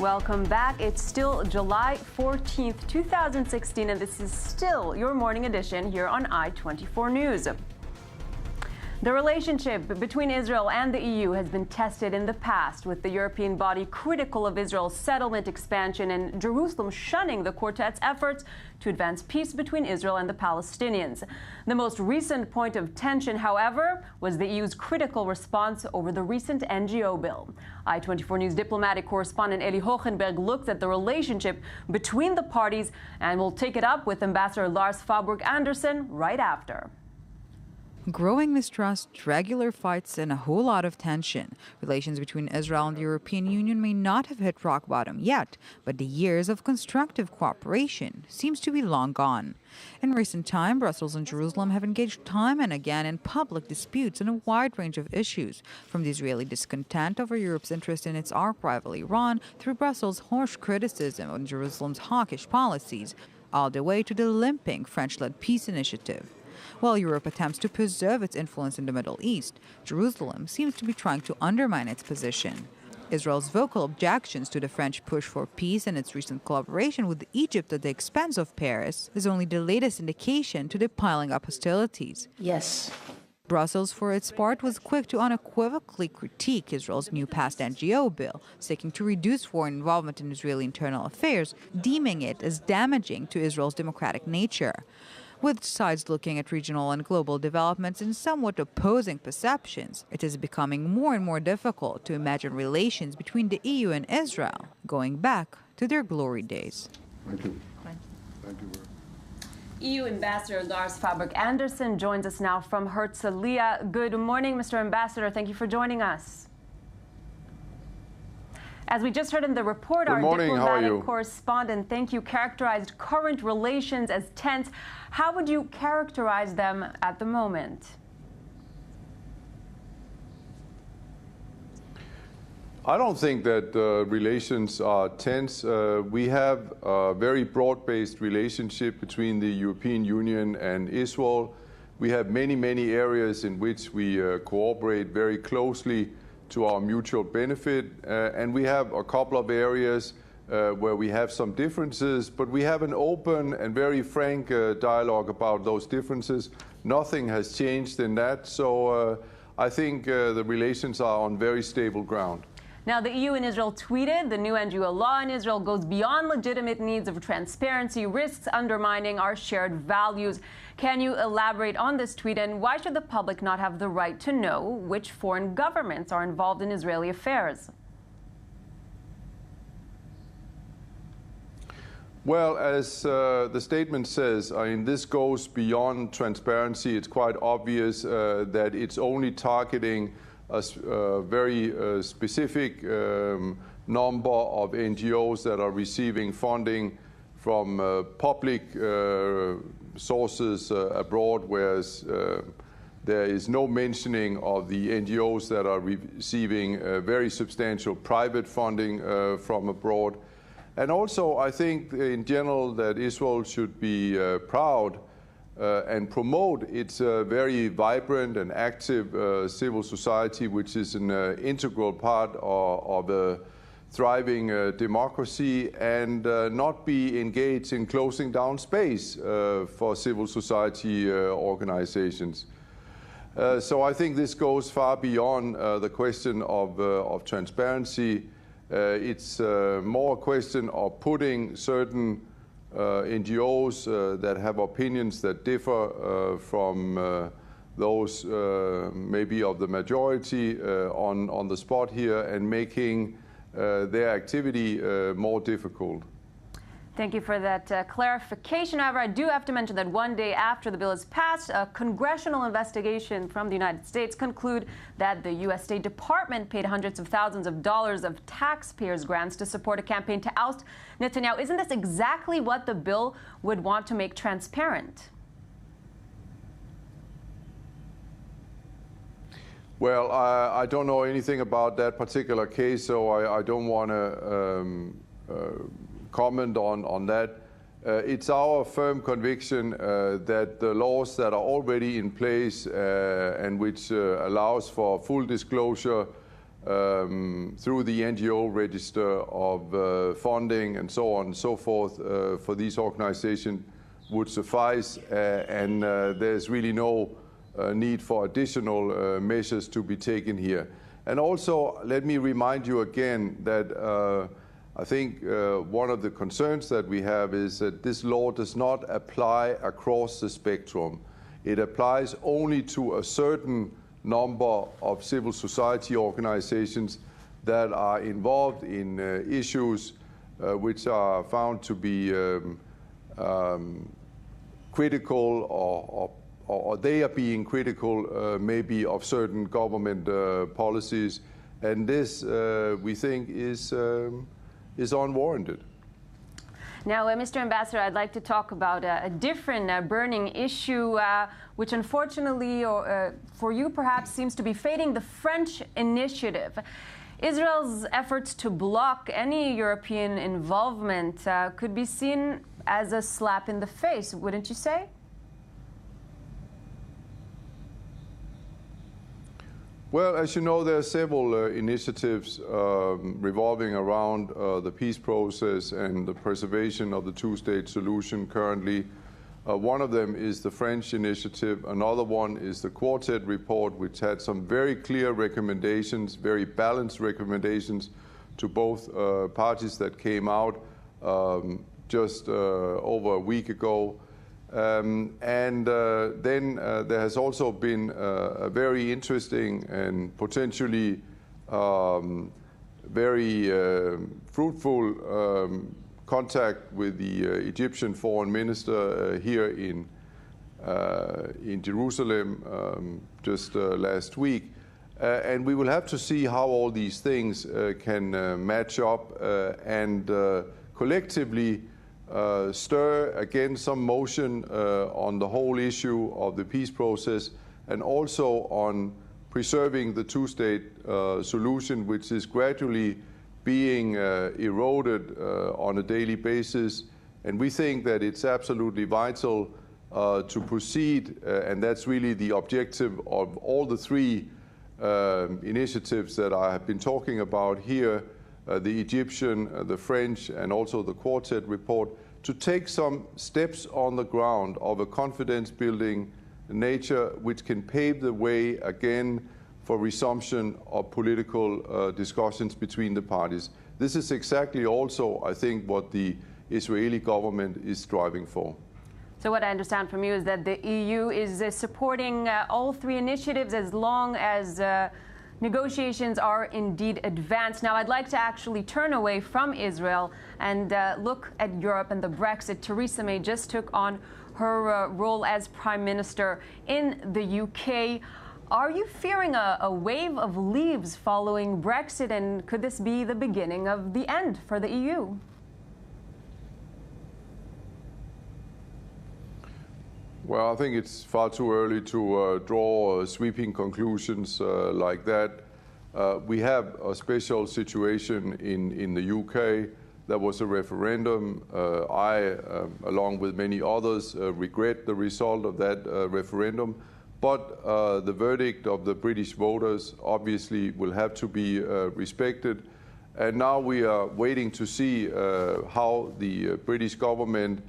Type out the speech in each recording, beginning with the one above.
Welcome back. It's still July 14th, 2016, and this is still your morning edition here on i24 News. The relationship between Israel and the EU has been tested in the past, with the European body critical of Israel's settlement expansion and Jerusalem shunning the quartet's efforts to advance peace between Israel and the Palestinians. The most recent point of tension, however, was the EU's critical response over the recent NGO bill. i24 News diplomatic correspondent Eli Hohenberg looks at the relationship between the parties, and we'll take it up with Ambassador Lars Fabrik Andersen right after. Growing mistrust, regular fights, and a whole lot of tension. Relations between Israel and the European Union may not have hit rock bottom yet, but the years of constructive cooperation seems to be long gone. In recent time, Brussels and Jerusalem have engaged time and again in public disputes on a wide range of issues, from the Israeli discontent over Europe's interest in its arch rival Iran, through Brussels' harsh criticism of Jerusalem's hawkish policies, all the way to the limping French-led peace initiative. While Europe attempts to preserve its influence in the Middle East, Jerusalem seems to be trying to undermine its position. Israel's vocal objections to the French push for peace and its recent collaboration with Egypt at the expense of Paris is only the latest indication to the piling up hostilities. Yes. Brussels, for its part, was quick to unequivocally critique Israel's new passed NGO bill, seeking to reduce foreign involvement in Israeli internal affairs, deeming it as damaging to Israel's democratic nature. With sides looking at regional and global developments in somewhat opposing perceptions, it is becoming more and more difficult to imagine relations between the EU and Israel going back to their glory days. Thank you. Thank you. EU Ambassador Lars Fabrik Andersen joins us now from Herzliya. Good morning, Mr. Ambassador. Thank you for joining us. As we just heard in the report, our diplomatic correspondent, thank you, characterized current relations as tense. How would you characterize them at the moment? I don't think that relations are tense. We have a very broad-based relationship between the European Union and Israel. We have many, many areas in which we cooperate very closely to our mutual benefit, and we have a couple of areas where we have some differences, but we have an open and very frank dialogue about those differences. Nothing has changed in that, so I think the relations are on very stable ground. Now, the EU and Israel tweeted, the new NGO law in Israel goes beyond legitimate needs of transparency, risks undermining our shared values. Can you elaborate on this tweet, and why should the public not have the right to know which foreign governments are involved in Israeli affairs? Well, as the statement says, this goes beyond transparency. It's quite obvious that it's only targeting a very specific number of NGOs that are receiving funding from public sources abroad, whereas there is no mentioning of the NGOs that are receiving very substantial private funding from abroad. And also, I think in general that Israel should be proud and promote its very vibrant and active civil society, which is an integral part of a thriving democracy, and not be engaged in closing down space for civil society organizations. So I think this goes far beyond the question of transparency. It's more a question of putting certain NGOs that have opinions that differ from those maybe of the majority on the spot here, and making their activity more difficult. Thank you for that clarification. However, I do have to mention that one day after the bill is passed, a congressional investigation from the United States conclude that the U.S. State Department paid hundreds of thousands of dollars of taxpayers' grants to support a campaign to oust Netanyahu. Isn't this exactly what the bill would want to make transparent? Well, I don't know anything about that particular case, so I don't want to comment on that. It's our firm conviction that the laws that are already in place and which allows for full disclosure through the NGO register of funding and so on and so forth for these organizations would suffice, and there's really no need for additional measures to be taken here. And also, let me remind you again that I think one of the concerns that we have is that this law does not apply across the spectrum. It applies only to a certain number of civil society organizations that are involved in issues which are found to be critical or they are being critical maybe of certain government policies. And this, we think, is unwarranted. Now, Mr. Ambassador, I'd like to talk about a different burning issue, which unfortunately, for you perhaps, seems to be fading, the French initiative. Israel's efforts to block any European involvement could be seen as a slap in the face, wouldn't you say? Well, as you know, there are several initiatives revolving around the peace process and the preservation of the two-state solution currently. One of them is the French initiative. Another one is the Quartet report, which had some very clear recommendations, very balanced recommendations to both parties that came out just over a week ago. Then there has also been a very interesting and potentially very fruitful contact with the Egyptian foreign minister here in Jerusalem just last week. And we will have to see how all these things can match up and collectively stir again some motion on the whole issue of the peace process and also on preserving the two-state solution, which is gradually being eroded on a daily basis. And we think that it's absolutely vital to proceed, and that's really the objective of all the three initiatives that I have been talking about here, the Egyptian, the French, and also the Quartet report, to take some steps on the ground of a confidence-building nature which can pave the way again for resumption of political discussions between the parties. This is exactly also, I think, what the Israeli government is striving for. So what I understand from you is that the EU is supporting all three initiatives as long as negotiations are indeed advanced. Now, I'd like to actually turn away from Israel and look at Europe and the Brexit. Theresa May just took on her role as Prime Minister in the UK. Are you fearing a wave of leaves following Brexit, and could this be the beginning of the end for the EU? Well, I think it's far too early to draw sweeping conclusions like that. We have a special situation in the UK. There was a referendum. I, along with many others, regret the result of that referendum. But the verdict of the British voters obviously will have to be respected. And now we are waiting to see how the British government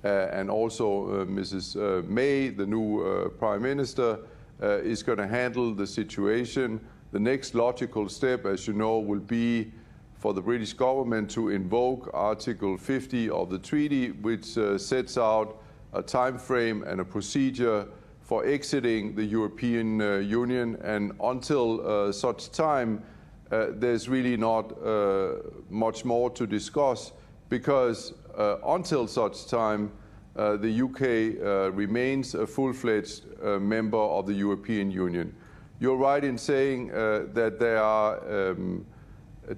and also Mrs. May, the new Prime Minister, is going to handle the situation. The next logical step, as you know, will be for the British government to invoke Article 50 of the treaty, which sets out a time frame and a procedure for exiting the European Union. And until such time, there's really not much more to discuss, because until such time, the UK remains a full-fledged member of the European Union. You're right in saying that there are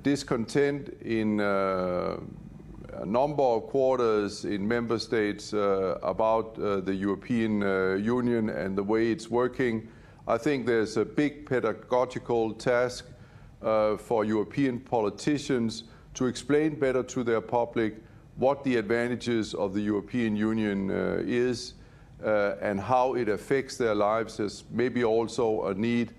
discontent in a number of quarters in member states about the European Union and the way it's working. I think there's a big pedagogical task for European politicians to explain better to their public what the advantages of the European Union is and how it affects their lives. There's maybe also a need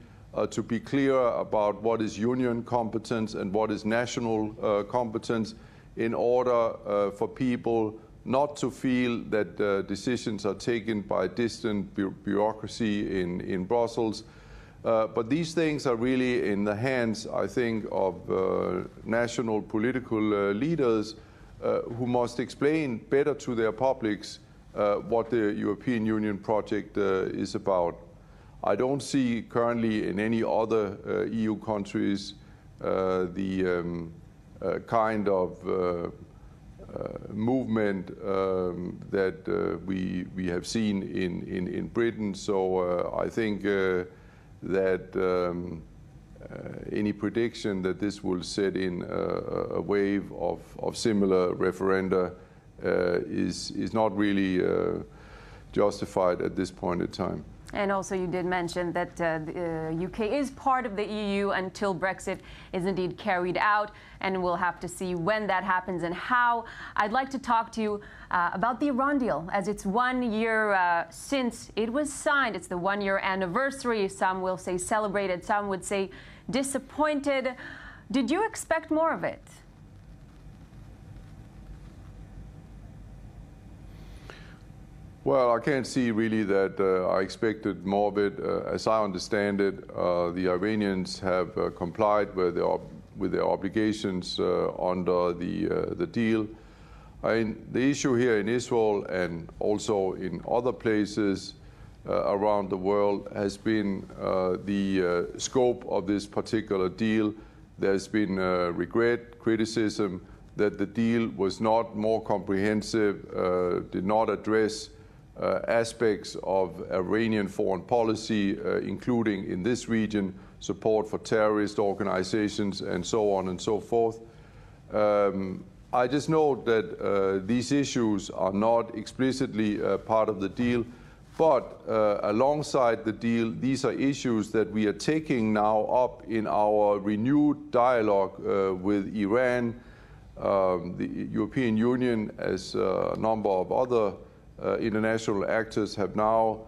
to be clear about what is union competence and what is national competence, in order for people not to feel that decisions are taken by distant bureaucracy in Brussels. But these things are really in the hands, I think, of national political leaders who must explain better to their publics what the European Union project is about. I don't see currently in any other EU countries the kind of movement that we have seen in Britain. So I think that any prediction that this will set in a wave of similar referenda is not really justified at this point in time. And also you did mention that the UK is part of the EU until Brexit is indeed carried out, and we'll have to see when that happens and how. I'd like to talk to you about the Iran deal, as it's 1 year since it was signed. It's the 1 year anniversary. Some will say celebrated, some would say disappointed. Did you expect more of it? Well, I can't see really that I expected more of it. As I understand it, the Iranians have complied with their obligations under the deal. The issue here in Israel and also in other places around the world has been the scope of this particular deal. There's been regret, criticism that the deal was not more comprehensive, did not address aspects of Iranian foreign policy, including in this region, support for terrorist organizations and so on and so forth. I just note that these issues are not explicitly part of the deal, but alongside the deal, these are issues that we are taking now up in our renewed dialogue with Iran. The European Union, as a number of other international actors, have now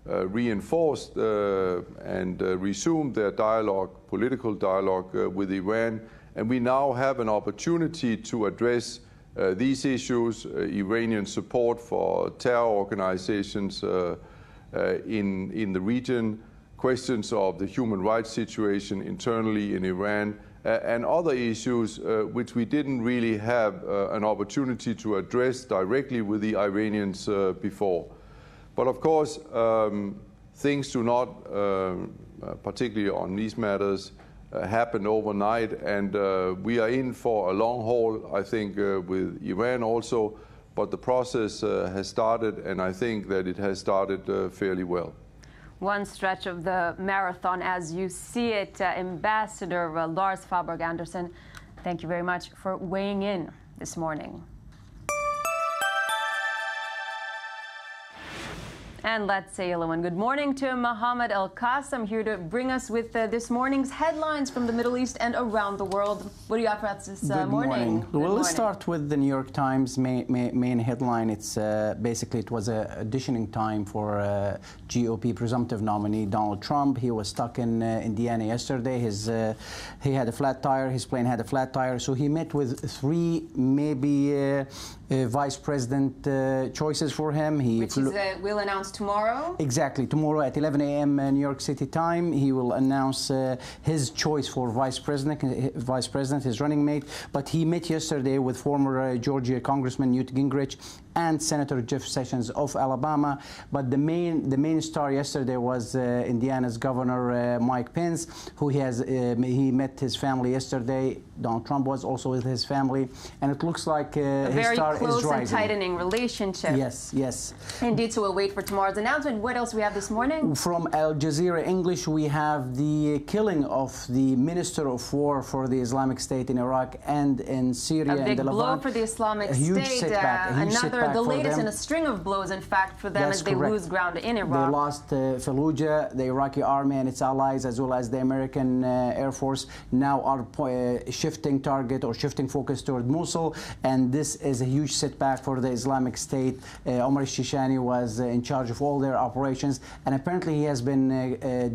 reinforced and resumed their dialogue, political dialogue with Iran. And we now have an opportunity to address these issues, Iranian support for terror organizations in the region, questions of the human rights situation internally in Iran, and other issues which we didn't really have an opportunity to address directly with the Iranians before. But of course, things do not, particularly on these matters, happen overnight, and we are in for a long haul, I think, with Iran also, but the process has started, and I think that it has started fairly well. One stretch of the marathon as you see it. Ambassador Lars Fabberg Andersen, thank you very much for weighing in this morning. And let's say hello and good morning to Mohammed El-Qassem, here to bring us with this morning's headlines from the Middle East and around the world. What do you have for us this morning? Well, let's start with the New York Times main headline. It's basically it was a auditioning time for GOP presumptive nominee Donald Trump. He was stuck in Indiana yesterday. He had a flat tire. His plane had a flat tire. So he met with three maybe vice president choices for him. Which will announce tomorrow? Exactly. Tomorrow at 11 a.m. New York City time, he will announce his choice for vice president, his running mate. But he met yesterday with former Georgia Congressman Newt Gingrich and Senator Jeff Sessions of Alabama. But the main star yesterday was Indiana's Governor Mike Pence, who he met his family yesterday. Donald Trump was also with his family, and it looks like his star is rising. Very close and tightening relationship. Yes, yes. Indeed, so we'll wait for tomorrow's announcement. What else we have this morning? From Al Jazeera English, we have the killing of the Minister of War for the Islamic State in Iraq and in Syria and the Levant. A big blow for the Islamic State. A huge setback. setback the for latest them. in a string of blows, in fact, for them That's as they correct. lose ground in They Iraq. lost Fallujah. The Iraqi army and its allies, as well as the American Air Force, now are shifting target or shifting focus toward Mosul, and this is a huge setback for the Islamic State. Omar al-Shishani was in charge of all their operations, and apparently he has been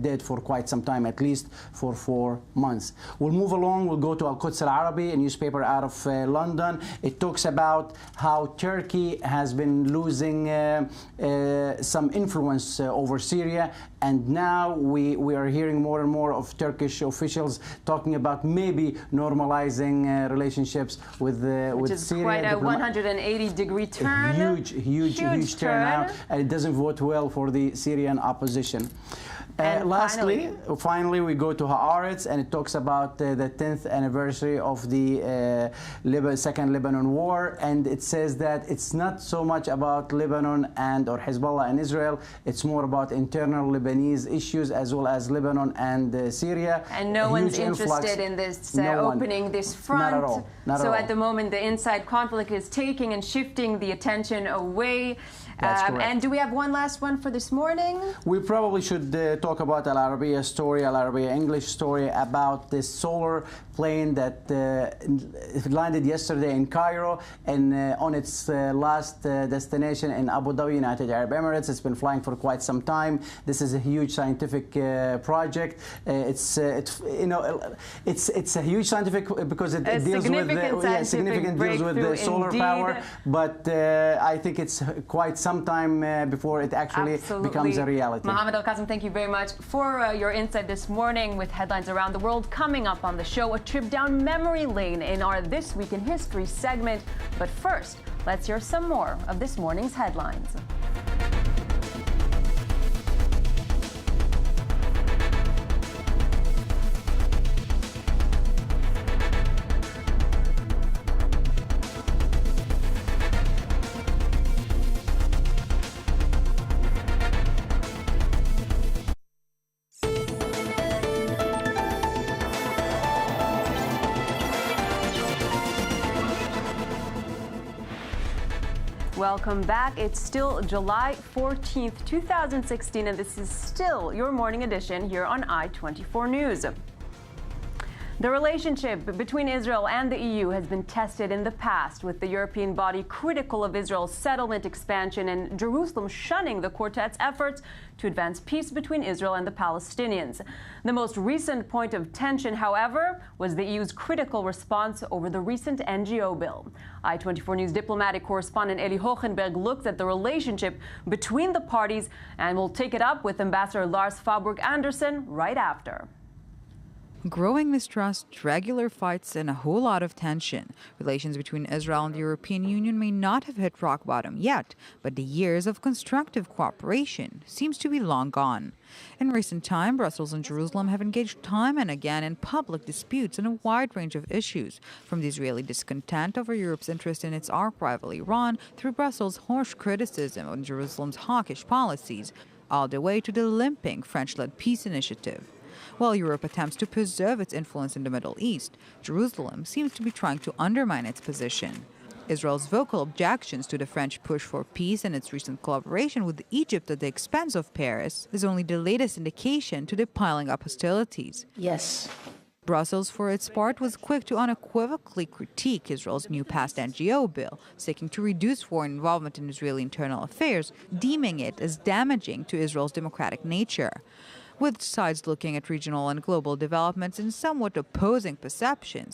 dead for quite some time, at least for 4 months. We'll move along. We'll go to Al-Quds Al-Arabi, a newspaper out of London. It talks about how Turkey has been losing some influence over Syria, and now we are hearing more and more of Turkish officials talking about maybe normalizing relationships with Syria. Which is quite a 180-degree turn. Huge turnout, and it doesn't vote well for the Syrian opposition. Lastly, finally, we go to Haaretz, and it talks about the 10th anniversary of the Second Lebanon War, and it says that it's not so much about Lebanon or Hezbollah and Israel, it's more about internal Lebanese issues as well as Lebanon and Syria. And no one's interested in this opening this front. Not at all. So at the moment, the inside conflict is taking and shifting the attention away. That's correct. And do we have one last one for this morning? We probably should talk about Al Arabiya story, Al Arabiya English story, about this solar plane that landed yesterday in Cairo and on its last destination in Abu Dhabi, United Arab Emirates. It's been flying for quite some time. This is a huge scientific project. It's a huge scientific because it deals with the solar power. But I think it's quite some time before it actually becomes a reality. Mohammed Al-Qasim, thank you very much for your insight this morning with headlines around the world. Coming up on the show, a trip down memory lane in our This Week in History segment. But first, let's hear some more of this morning's headlines. Welcome back. It's still July 14th, 2016, and this is still your morning edition here on i24 News. The relationship between Israel and the EU has been tested in the past, with the European body critical of Israel's settlement expansion and Jerusalem shunning the quartet's efforts to advance peace between Israel and the Palestinians. The most recent point of tension, however, was the EU's critical response over the recent NGO bill. i24 News diplomatic correspondent Eli Hohenberg looks at the relationship between the parties, and we'll take it up with Ambassador Lars Faubourg Anderson right after. Growing mistrust, regular fights, and a whole lot of tension. Relations between Israel and the European Union may not have hit rock bottom yet, but the years of constructive cooperation seems to be long gone. In recent time, Brussels and Jerusalem have engaged time and again in public disputes on a wide range of issues, from the Israeli discontent over Europe's interest in its arch rival Iran, through Brussels' harsh criticism of Jerusalem's hawkish policies, all the way to the limping French-led peace initiative. While Europe attempts to preserve its influence in the Middle East, Jerusalem seems to be trying to undermine its position. Israel's vocal objections to the French push for peace and its recent collaboration with Egypt at the expense of Paris is only the latest indication to the piling up hostilities. Yes. Brussels, for its part, was quick to unequivocally critique Israel's new passed NGO bill, seeking to reduce foreign involvement in Israeli internal affairs, deeming it as damaging to Israel's democratic nature. With sides looking at regional and global developments in somewhat opposing perceptions,